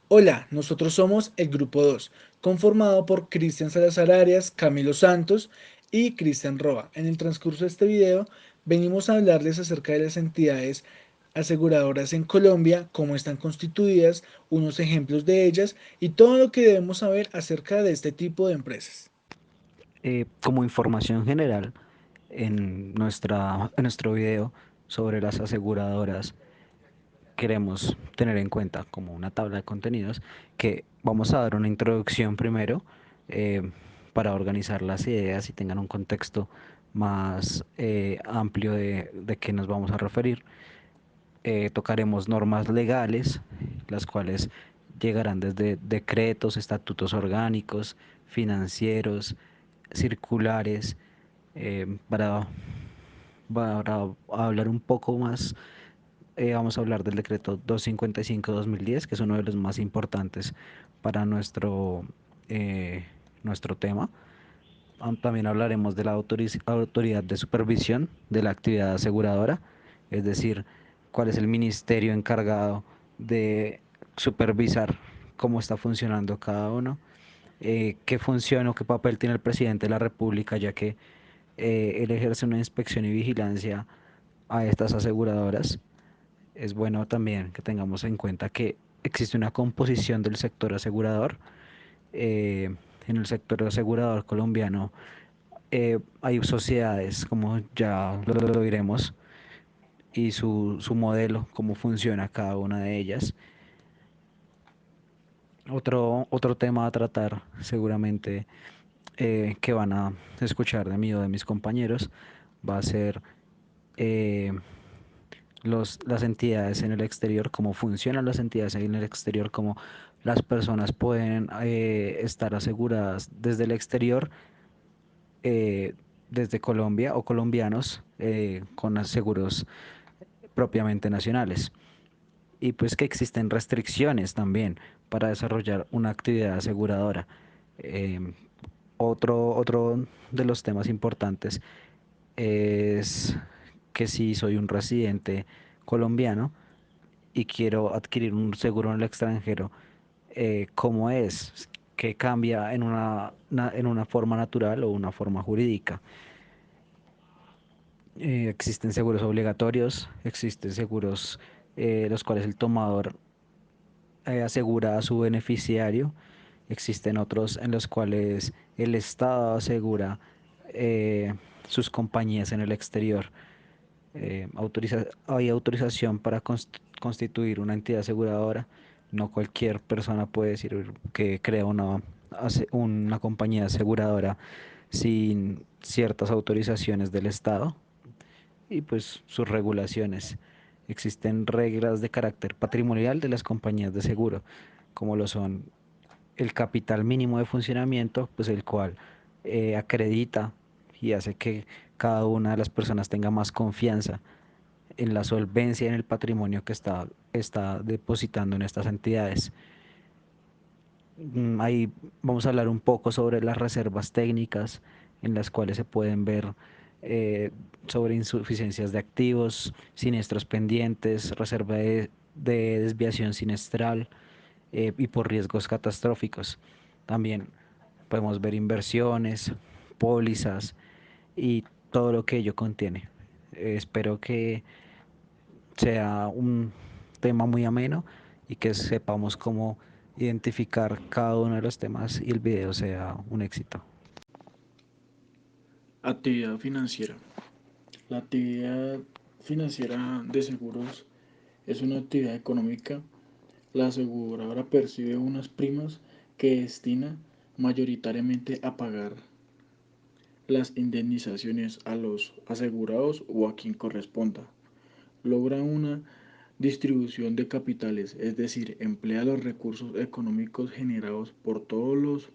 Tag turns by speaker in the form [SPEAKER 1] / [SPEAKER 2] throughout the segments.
[SPEAKER 1] Hola, nosotros somos el Grupo 2, conformado por Cristian Salazar Arias, Camilo Santos y Cristian Roa. En el transcurso de este video venimos a hablarles acerca de las entidades aseguradoras en Colombia, cómo están constituidas, unos ejemplos de ellas y todo lo que debemos saber acerca de este tipo de empresas.
[SPEAKER 2] Como información general, en nuestro video sobre las aseguradoras, queremos tener en cuenta como una tabla de contenidos que vamos a dar una introducción primero para organizar las ideas y tengan un contexto más amplio de qué nos vamos a referir. Tocaremos normas legales, las cuales llegarán desde decretos, estatutos orgánicos, financieros, circulares, para hablar un poco más, vamos a hablar del decreto 255-2010, que es uno de los más importantes para nuestro tema. También hablaremos de la autoridad de supervisión de la actividad aseguradora, es decir, cuál es el ministerio encargado de supervisar cómo está funcionando cada uno, qué función o qué papel tiene el presidente de la República, ya que él ejerce una inspección y vigilancia a estas aseguradoras. Es bueno también que tengamos en cuenta que existe una composición del sector asegurador. En el sector asegurador colombiano hay sociedades, como ya lo diremos, y su modelo, cómo funciona cada una de ellas. Otro tema a tratar, seguramente, que van a escuchar de mí o de mis compañeros, va a ser eh, las entidades en el exterior, cómo funcionan las entidades en el exterior, cómo las personas pueden estar aseguradas desde el exterior, eh, desde Colombia o colombianos con seguros propiamente nacionales. Y pues que existen restricciones también para desarrollar una actividad aseguradora. Eh, otro de los temas importantes es que si soy un residente colombiano y quiero adquirir un seguro en el extranjero, ¿cómo es? ¿Qué cambia en en una forma natural o una forma jurídica? Existen seguros obligatorios, existen seguros los cuales el tomador asegura a su beneficiario, existen otros en los cuales el Estado asegura eh, sus compañías en el exterior. Hay autorización para constituir una entidad aseguradora. No cualquier persona puede decir que crea una compañía aseguradora sin ciertas autorizaciones del Estado y pues sus regulaciones. Existen reglas de carácter patrimonial de las compañías de seguro, como lo son el capital mínimo de funcionamiento, pues el cual acredita y hace que cada una de las personas tenga más confianza en la solvencia y en el patrimonio que está depositando en estas entidades. Ahí vamos a hablar un poco sobre las reservas técnicas en las cuales se pueden ver eh, sobre insuficiencias de activos, siniestros pendientes, reserva de desviación sinestral y por riesgos catastróficos. También podemos ver inversiones, pólizas y todo lo que ello contiene. Espero que sea un tema muy ameno y que sepamos cómo identificar cada uno de los temas y el video sea un éxito.
[SPEAKER 3] Actividad financiera. La actividad financiera de seguros es una actividad económica. La aseguradora percibe unas primas que destina mayoritariamente a pagar las indemnizaciones a los asegurados o a quien corresponda. Logra una distribución de capitales, es decir, emplea los recursos económicos generados por todos los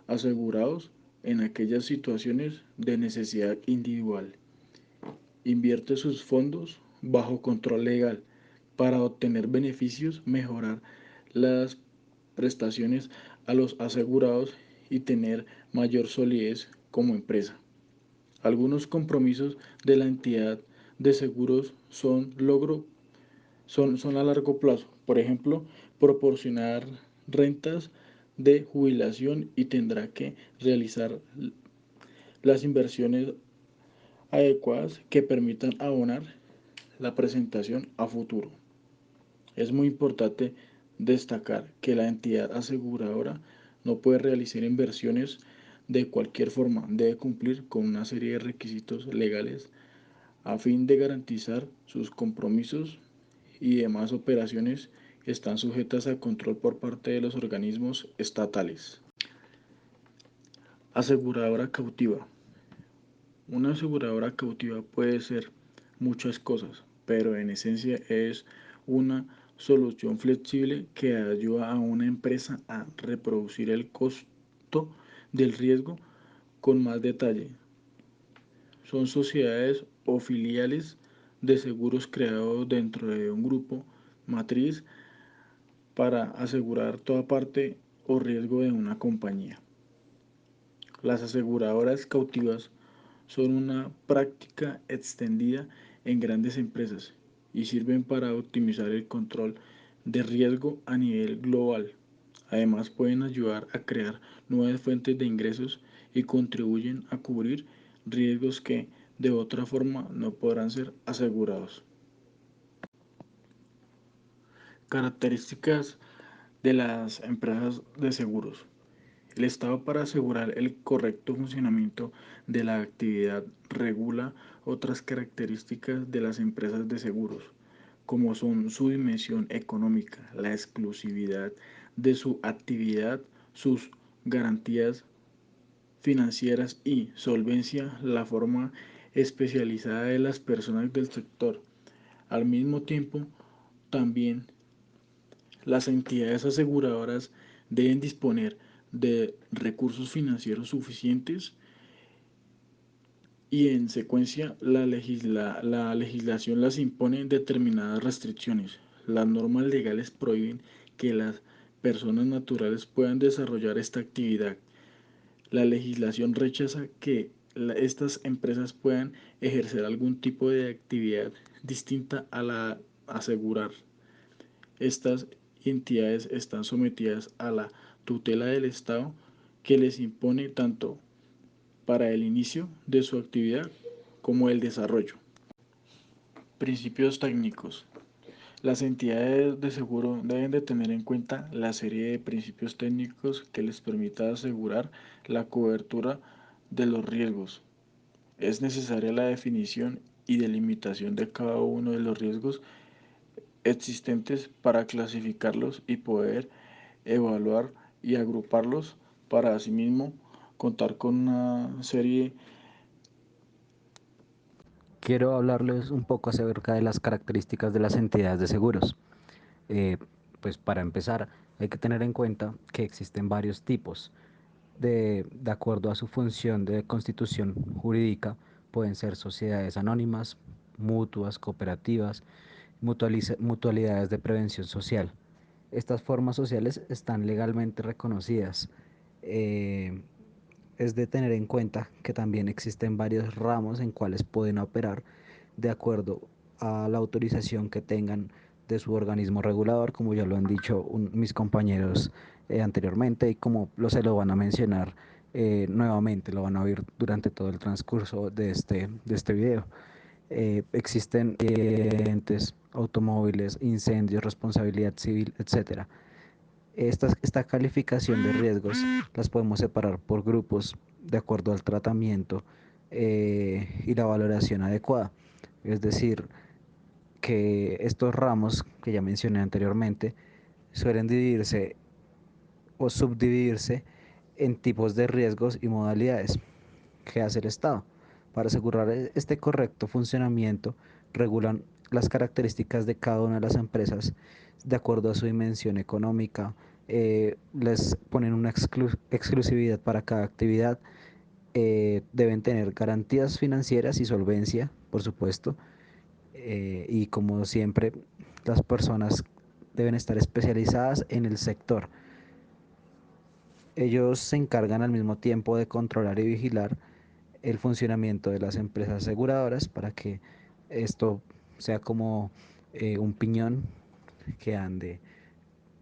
[SPEAKER 3] asegurados en aquellas situaciones de necesidad individual. Invierte sus fondos bajo control legal para obtener beneficios, mejorar las prestaciones a los asegurados y tener mayor solidez como empresa. Algunos compromisos de la entidad de seguros son a largo plazo. Por ejemplo, proporcionar rentas de jubilación y tendrá que realizar las inversiones adecuadas que permitan abonar la presentación a futuro. Es muy importante destacar que la entidad aseguradora no puede realizar inversiones de cualquier forma, debe cumplir con una serie de requisitos legales a fin de garantizar sus compromisos y demás operaciones están sujetas a control por parte de los organismos estatales. Aseguradora cautiva. Una aseguradora cautiva puede ser muchas cosas, pero en esencia es una solución flexible que ayuda a una empresa a reproducir el costo del riesgo con más detalle. Son sociedades o filiales de seguros creados dentro de un grupo matriz para asegurar toda parte o riesgo de una compañía. Las aseguradoras cautivas son una práctica extendida en grandes empresas y sirven para optimizar el control de riesgo a nivel global. Además, pueden ayudar a crear nuevas fuentes de ingresos y contribuyen a cubrir riesgos que de otra forma no podrán ser asegurados. Características de las empresas de seguros. El Estado, para asegurar el correcto funcionamiento de la actividad, regula otras características de las empresas de seguros, como son su dimensión económica, la exclusividad de su actividad, sus garantías financieras y solvencia, la forma especializada de las personas del sector. Al mismo tiempo, también las entidades aseguradoras deben disponer de recursos financieros suficientes y en secuencia la legislación las impone determinadas restricciones. Las normas legales prohíben que las personas naturales puedan desarrollar esta actividad. La legislación rechaza que estas empresas puedan ejercer algún tipo de actividad distinta a la asegurar. Estas entidades están sometidas a la tutela del Estado que les impone tanto para el inicio de su actividad como el desarrollo. Principios técnicos. Las entidades de seguro deben de tener en cuenta la serie de principios técnicos que les permita asegurar la cobertura de los riesgos. Es necesaria la definición y delimitación de cada uno de los riesgos existentes para clasificarlos y poder evaluar y agruparlos para asimismo contar con una serie.
[SPEAKER 2] Quiero hablarles un poco acerca de las características de las entidades de seguros. Eh, pues para empezar, hay que tener en cuenta que existen varios tipos. De acuerdo a su función de constitución jurídica, pueden ser sociedades anónimas, mutuas, cooperativas, mutualidades de prevención social. Estas formas sociales están legalmente reconocidas. Eh, es de tener en cuenta que también existen varios ramos en cuales pueden operar de acuerdo a la autorización que tengan de su organismo regulador, como ya lo han dicho mis compañeros anteriormente y como se lo van a mencionar nuevamente, lo van a oír durante todo el transcurso de este video. Existen entes, automóviles, incendios, responsabilidad civil, etcétera. Esta calificación de riesgos las podemos separar por grupos de acuerdo al tratamiento y la valoración adecuada. Es decir, que estos ramos que ya mencioné anteriormente suelen dividirse o subdividirse en tipos de riesgos y modalidades que hace el Estado. Para asegurar este correcto funcionamiento, regulan las características de cada una de las empresas de acuerdo a su dimensión económica, les ponen una exclusividad para cada actividad, deben tener garantías financieras y solvencia, por supuesto, y como siempre, las personas deben estar especializadas en el sector. Ellos se encargan al mismo tiempo de controlar y vigilar el funcionamiento de las empresas aseguradoras para que esto sea como un piñón que ande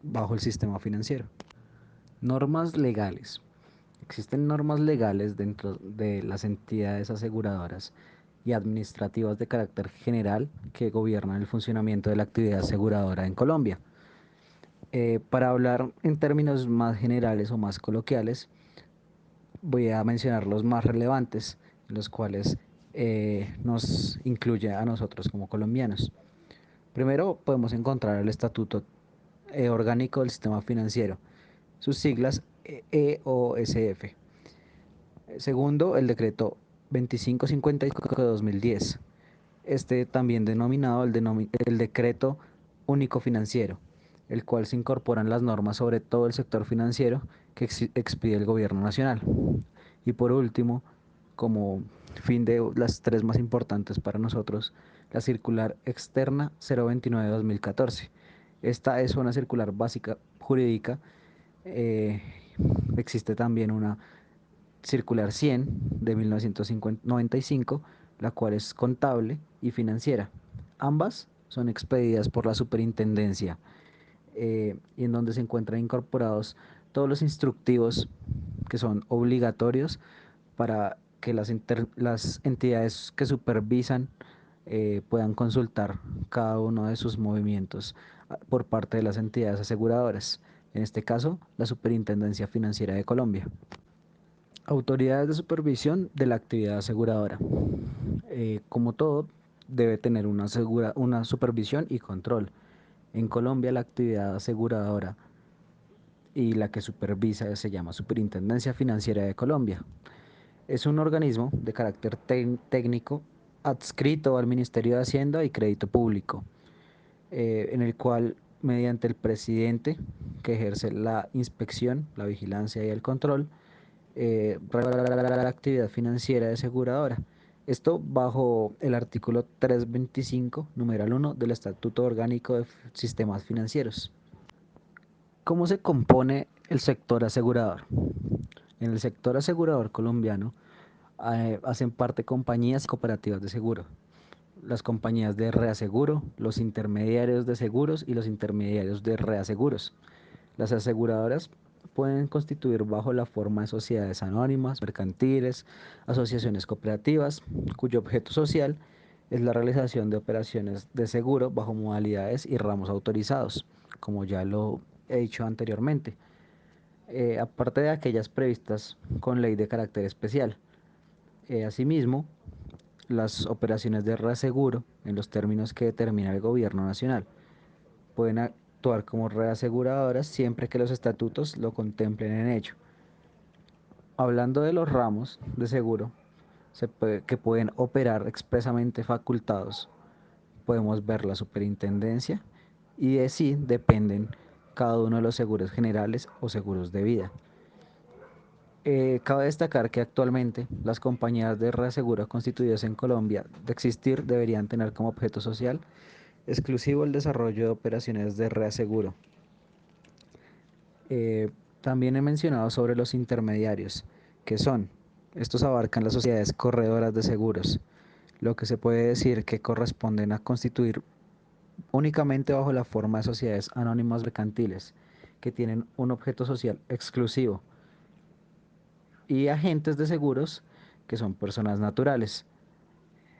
[SPEAKER 2] bajo el sistema financiero. Normas legales. Existen normas legales dentro de las entidades aseguradoras y administrativas de carácter general que gobiernan el funcionamiento de la actividad aseguradora en Colombia. Para hablar en términos más generales o más coloquiales, voy a mencionar los más relevantes, los cuales nos incluye a nosotros como colombianos. Primero podemos encontrar el Estatuto Orgánico del Sistema Financiero, sus siglas EOSF. Segundo, el decreto 2555 de 2010, este también denominado el decreto único financiero, el cual se incorporan las normas sobre todo el sector financiero que expide el gobierno nacional. Y por último, como fin de las tres más importantes para nosotros, la circular externa 029 de 2014. Esta es una circular básica jurídica. Existe también una circular 100 de 1995, la cual es contable y financiera. Ambas son expedidas por la superintendencia y en donde se encuentran incorporados todos los instructivos que son obligatorios para que las entidades que supervisan puedan consultar cada uno de sus movimientos por parte de las entidades aseguradoras, en este caso la Superintendencia Financiera de Colombia. Autoridades de supervisión de la actividad aseguradora. Como todo, debe tener una supervisión y control. En Colombia, la actividad aseguradora y la que supervisa se llama Superintendencia Financiera de Colombia. Es un organismo de carácter técnico adscrito al Ministerio de Hacienda y Crédito Público, en el cual, mediante el presidente, que ejerce la inspección, la vigilancia y el control, la actividad financiera de aseguradora. Esto bajo el artículo 325, numeral 1 del Estatuto Orgánico de Sistemas Financieros. ¿Cómo se compone el sector asegurador? En el sector asegurador colombiano hacen parte compañías y cooperativas de seguro, las compañías de reaseguro, los intermediarios de seguros y los intermediarios de reaseguros. Las aseguradoras pueden constituir bajo la forma de sociedades anónimas, mercantiles, asociaciones cooperativas, cuyo objeto social es la realización de operaciones de seguro bajo modalidades y ramos autorizados, como ya lo he dicho anteriormente, aparte de aquellas previstas con ley de carácter especial. Asimismo, las operaciones de reaseguro, en los términos que determina el gobierno nacional, pueden actuar como reaseguradoras siempre que los estatutos lo contemplen en ello. Hablando de los ramos de seguro que pueden operar expresamente facultados, podemos ver la superintendencia y de sí dependen cada uno de los seguros generales o seguros de vida. Cabe destacar que actualmente las compañías de reaseguro constituidas en Colombia de existir deberían tener como objeto social exclusivo el desarrollo de operaciones de reaseguro. También he mencionado sobre los intermediarios, que son, estos abarcan las sociedades corredoras de seguros, lo que se puede decir que corresponden a constituir únicamente bajo la forma de sociedades anónimas mercantiles, que tienen un objeto social exclusivo, y agentes de seguros, que son personas naturales.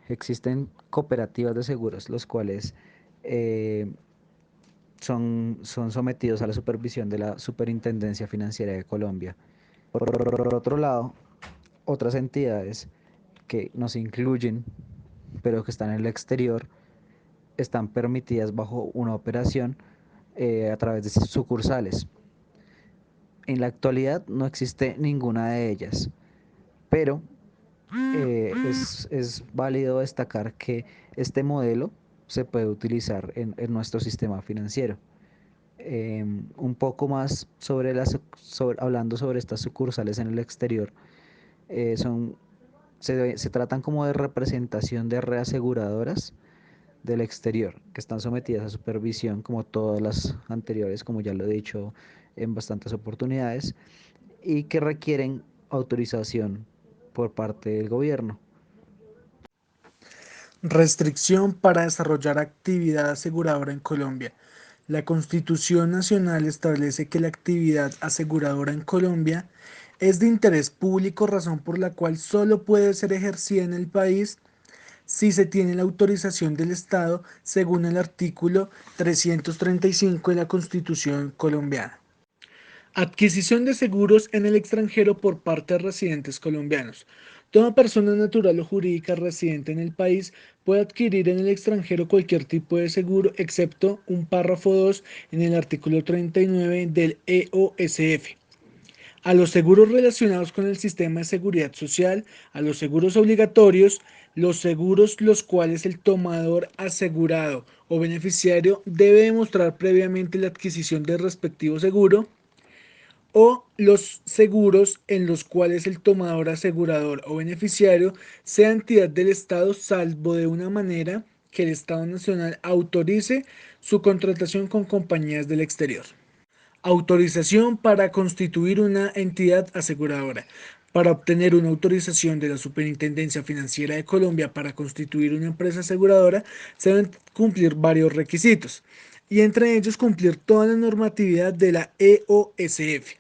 [SPEAKER 2] Existen cooperativas de seguros, los cuales son sometidos a la supervisión de la Superintendencia Financiera de Colombia. Por otro lado, otras entidades que nos incluyen, pero que están en el exterior, están permitidas bajo una operación a través de sucursales. En la actualidad no existe ninguna de ellas, pero es válido destacar que este modelo se puede utilizar en nuestro sistema financiero. Un poco más hablando sobre estas sucursales en el exterior, se tratan como de representación de reaseguradoras del exterior, que están sometidas a supervisión como todas las anteriores, como ya lo he dicho en bastantes oportunidades, y que requieren autorización por parte del gobierno.
[SPEAKER 1] Restricción para desarrollar actividad aseguradora en Colombia. La Constitución Nacional establece que la actividad aseguradora en Colombia es de interés público, razón por la cual solo puede ser ejercida en el país si se tiene la autorización del Estado según el artículo 335 de la Constitución colombiana. Adquisición de seguros en el extranjero por parte de residentes colombianos. Toda persona natural o jurídica residente en el país puede adquirir en el extranjero cualquier tipo de seguro, excepto un párrafo 2 en el artículo 39 del EOSF. A los seguros relacionados con el sistema de seguridad social, a los seguros obligatorios, los seguros los cuales el tomador asegurado o beneficiario debe demostrar previamente la adquisición del respectivo seguro, o los seguros en los cuales el tomador asegurador o beneficiario sea entidad del Estado, salvo de una manera que el Estado Nacional autorice su contratación con compañías del exterior. Autorización para constituir una entidad aseguradora. Para obtener una autorización de la Superintendencia Financiera de Colombia para constituir una empresa aseguradora, se deben cumplir varios requisitos, y entre ellos cumplir toda la normatividad de la EOSF.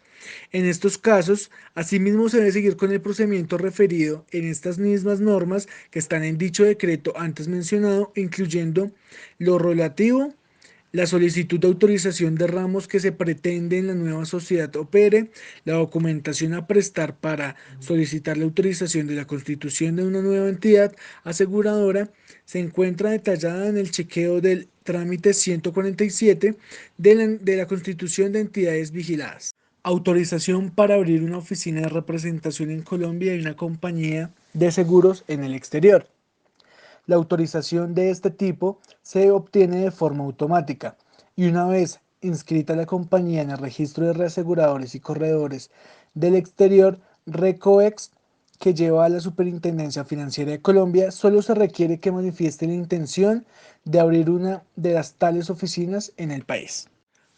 [SPEAKER 1] En estos casos, asimismo se debe seguir con el procedimiento referido en estas mismas normas que están en dicho decreto antes mencionado, incluyendo lo relativo la solicitud de autorización de ramos que se pretende en la nueva sociedad opere, la documentación a prestar para solicitar la autorización de la constitución de una nueva entidad aseguradora, se encuentra detallada en el chequeo del trámite 147 de la constitución de entidades vigiladas. Autorización para abrir una oficina de representación en Colombia y una compañía de seguros en el exterior. La autorización de este tipo se obtiene de forma automática y una vez inscrita la compañía en el registro de reaseguradores y corredores del exterior, RECOEX, que lleva a la Superintendencia Financiera de Colombia, solo se requiere que manifieste la intención de abrir una de las tales oficinas en el país.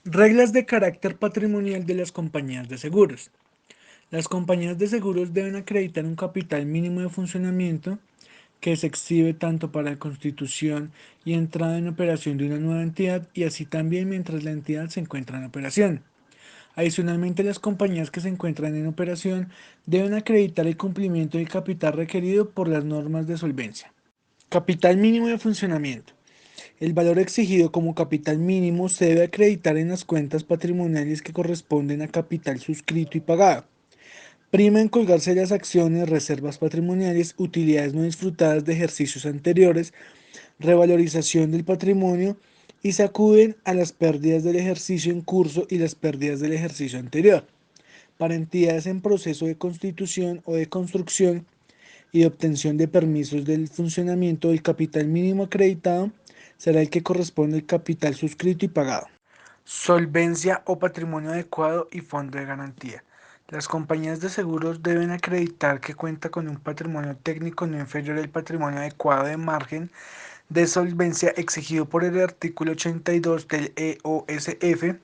[SPEAKER 1] Reglas de carácter patrimonial de las compañías de seguros. Las compañías de seguros deben acreditar un capital mínimo de funcionamiento que se exhibe tanto para la constitución y entrada en operación de una nueva entidad y así también mientras la entidad se encuentra en operación. Adicionalmente, las compañías que se encuentran en operación deben acreditar el cumplimiento del capital requerido por las normas de solvencia. Capital mínimo de funcionamiento. El valor exigido como capital mínimo se debe acreditar en las cuentas patrimoniales que corresponden a capital suscrito y pagado. Prima en colgarse las acciones, reservas patrimoniales, utilidades no disfrutadas de ejercicios anteriores, revalorización del patrimonio y se acuden a las pérdidas del ejercicio en curso y las pérdidas del ejercicio anterior. Para entidades en proceso de constitución o de construcción y de obtención de permisos del funcionamiento, el capital mínimo acreditado será el que corresponde al capital suscrito y pagado. Solvencia o patrimonio adecuado y fondo de garantía. Las compañías de seguros deben acreditar que cuenta con un patrimonio técnico no inferior al patrimonio adecuado de margen de solvencia exigido por el artículo 82 del EOSF.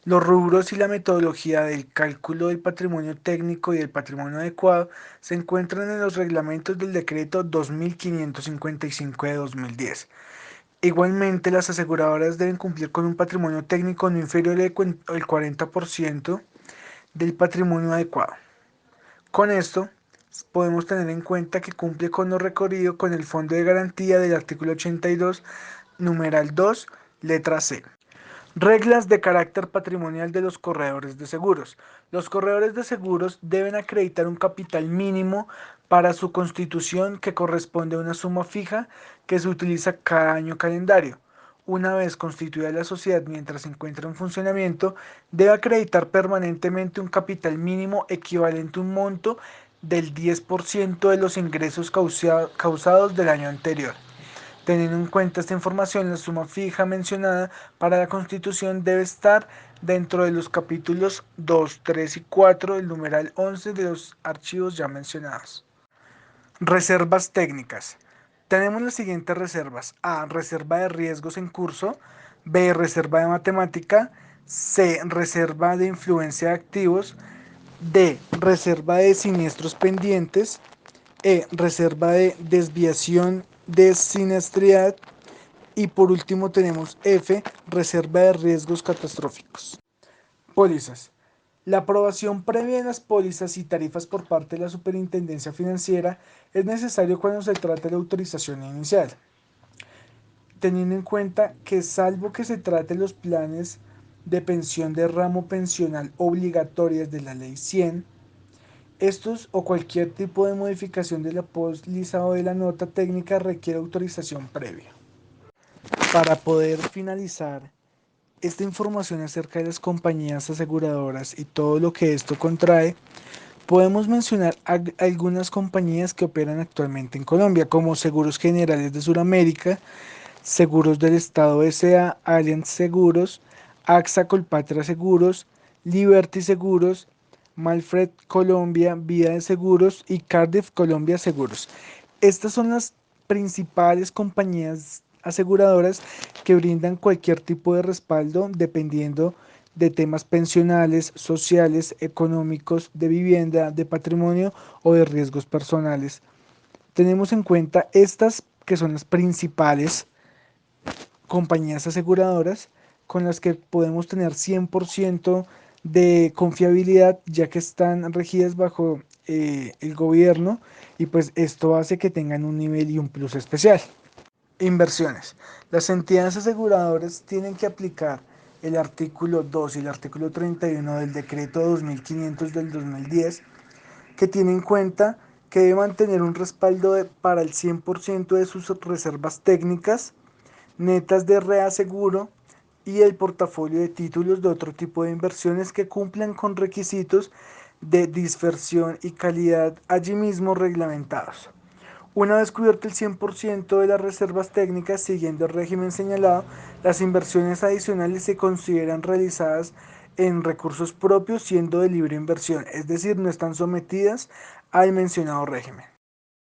[SPEAKER 1] Los rubros y la metodología del cálculo del patrimonio técnico y del patrimonio adecuado se encuentran en los reglamentos del decreto 2555 de 2010. Igualmente, las aseguradoras deben cumplir con un patrimonio técnico no inferior al 40% del patrimonio adecuado. Con esto, podemos tener en cuenta que cumple con lo requerido con el fondo de garantía del artículo 82, numeral 2, letra C. Reglas de carácter patrimonial de los corredores de seguros. Los corredores de seguros deben acreditar un capital mínimo para su constitución que corresponde a una suma fija que se utiliza cada año calendario. Una vez constituida la sociedad mientras se encuentra en funcionamiento, debe acreditar permanentemente un capital mínimo equivalente a un monto del 10% de los ingresos causados del año anterior. Teniendo en cuenta esta información, la suma fija mencionada para la Constitución debe estar dentro de los capítulos 2, 3 y 4 del numeral 11 de los archivos ya mencionados. Reservas técnicas. Tenemos las siguientes reservas. A. Reserva de riesgos en curso. B. Reserva de matemática. C. Reserva de influencia de activos. D. Reserva de siniestros pendientes. E. Reserva de desviación de siniestralidad. Y por último tenemos F, reserva de riesgos catastróficos. Pólizas. La aprobación previa de las pólizas y tarifas por parte de la Superintendencia Financiera es necesario cuando se trata de la autorización inicial, teniendo en cuenta que salvo que se trate de los planes de pensión de ramo pensional obligatorias de la Ley 100, estos o cualquier tipo de modificación de la póliza o de la nota técnica requiere autorización previa. Para poder finalizar esta información acerca de las compañías aseguradoras y todo lo que esto contrae, podemos mencionar algunas compañías que operan actualmente en Colombia, como Seguros Generales de Sudamérica, Seguros del Estado S.A., Allianz Seguros, AXA Colpatria Seguros, Liberty Seguros, Malfred Colombia Vida de Seguros y Cardiff Colombia Seguros. Estas son las principales compañías aseguradoras que brindan cualquier tipo de respaldo dependiendo de temas pensionales, sociales, económicos, de vivienda, de patrimonio o de riesgos personales. Tenemos en cuenta estas que son las principales compañías aseguradoras con las que podemos tener 100% de confiabilidad, ya que están regidas bajo el gobierno, y pues esto hace que tengan un nivel y un plus especial. Inversiones. Las entidades aseguradoras tienen que aplicar el artículo 2 y el artículo 31 del decreto 2500 del 2010, que tiene en cuenta que debe mantener un respaldo para el 100% de sus reservas técnicas netas de reaseguro y el portafolio de títulos de otro tipo de inversiones que cumplan con requisitos de dispersión y calidad allí mismo reglamentados. Una vez cubierto el 100% de las reservas técnicas siguiendo el régimen señalado, las inversiones adicionales se consideran realizadas en recursos propios siendo de libre inversión, es decir, no están sometidas al mencionado régimen.